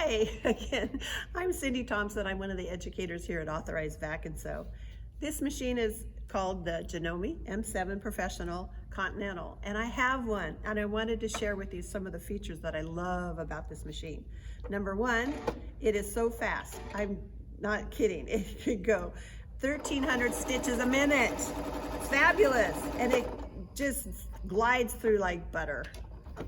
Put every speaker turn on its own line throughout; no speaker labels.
Hi again. I'm Cindy Thompson. I'm one of the educators here at Authorized Vac and Sew. This machine is called the Janome M7 Professional Continental, and I have one, and I wanted to share with you some of the features that I love about this machine. Number one, it is so fast. I'm not kidding. It could go 1,300 stitches a minute. Fabulous, and it just glides through like butter.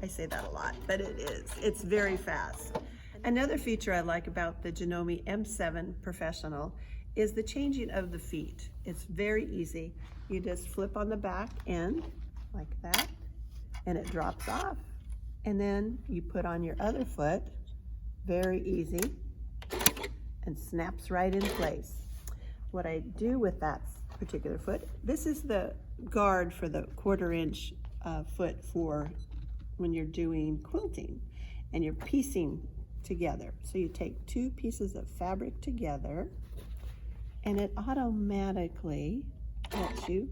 I say that a lot, but it is. It's very fast. Another feature I like about the Janome M7 Professional is the changing of the feet. It's very easy. You just flip on the back end like that, and it drops off. And then you put on your other foot, very easy, and snaps right in place. What I do with that particular foot, this is the guard for the 1/4 inch foot for when you're doing quilting and you're piecing together. So you take 2 pieces of fabric together and it automatically lets you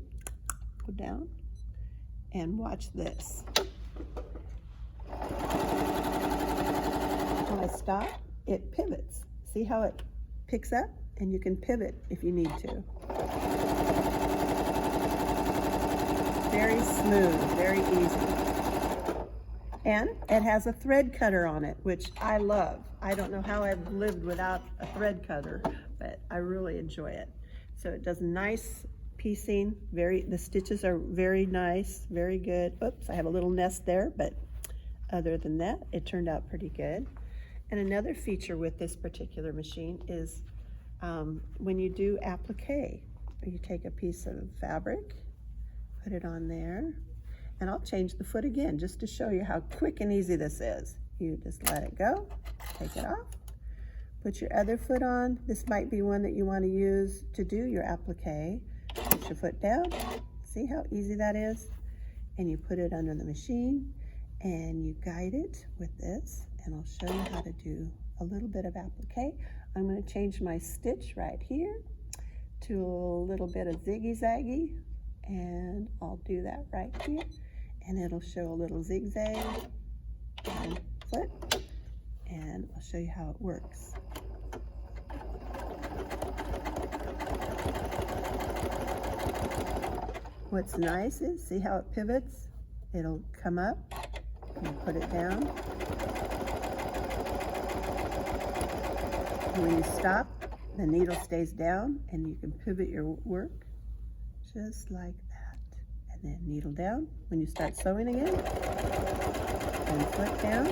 go down and watch this. When I stop, it pivots. See how it picks up? And you can pivot if you need to. Very smooth, very easy. And it has a thread cutter on it, which I love. I don't know how I've lived without a thread cutter, but I really enjoy it. So it does nice piecing. The stitches are very nice, very good. Oops, I have a little nest there, but other than that, it turned out pretty good. And another feature with this particular machine is when you do applique, you take a piece of fabric, put it on there, and I'll change the foot again just to show you how quick and easy this is. You just let it go, take it off, put your other foot on. This might be one that you want to use to do your applique. Put your foot down. See how easy that is? And you put it under the machine and you guide it with this, and I'll show you how to do a little bit of applique. I'm going to change my stitch right here to a little bit of ziggy-zaggy, and I'll do that right here, and it'll show a little zigzag and foot, and I'll show you how it works. What's nice is, see how it pivots? It'll come up, and you put it down. When you stop, the needle stays down, and you can pivot your work just like that. And then needle down when you start sewing again, and foot down.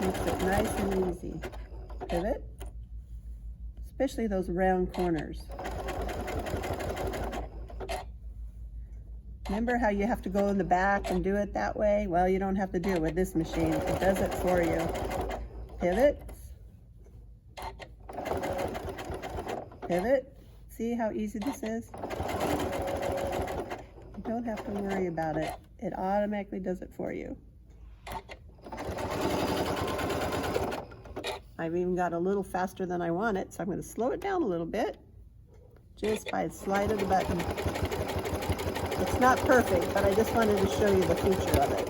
Makes it nice and easy. Pivot, especially those round corners. Remember how you have to go in the back and do it that way? Well, you don't have to do it with this machine. It does it for you. Pivot. Pivot. See how easy this is? You don't have to worry about it. It automatically does it for you. I've even got a little faster than I want it, so I'm going to slow it down a little bit just by a slide of the button. It's not perfect, but I just wanted to show you the feature of it.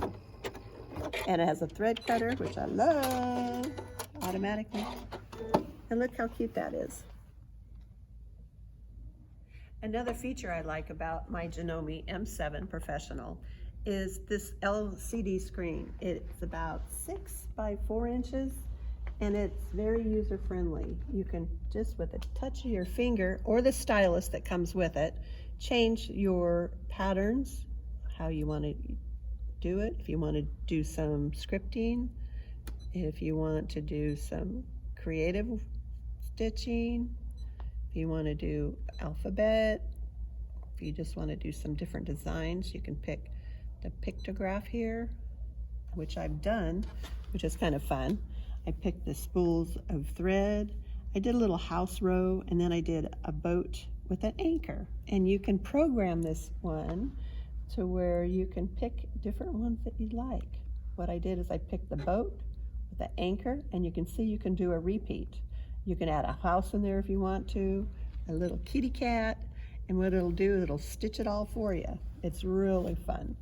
And it has a thread cutter, which I love, automatically. And look how cute that is. Another feature I like about my Janome M7 Professional is this LCD screen. It's about 6 by 4 inches, and it's very user-friendly. You can just, with a touch of your finger or the stylus that comes with it, change your patterns, how you want to do it. If you want to do some scripting, if you want to do some creative stitching, if you want to do alphabet, if you just want to do some different designs, you can pick the pictograph here, which I've done, which is kind of fun. I picked the spools of thread. I did a little house row, and then I did a boat with an anchor. And you can program this one to where you can pick different ones that you like. What I did is I picked the boat with the anchor, and you can see you can do a repeat. You can add a house in there if you want to, a little kitty cat, and what it'll do, it'll stitch it all for you. It's really fun.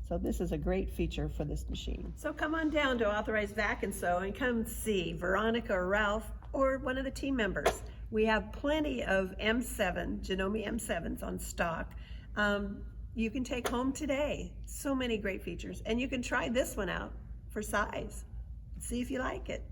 So this is a great feature for this machine. So come on down to Authorized Vac and Sew and come see Veronica or Ralph or one of the team members. We have plenty of M7, Janome M7s on stock. You can take home today. So many great features. And you can try this one out for size. See if you like it.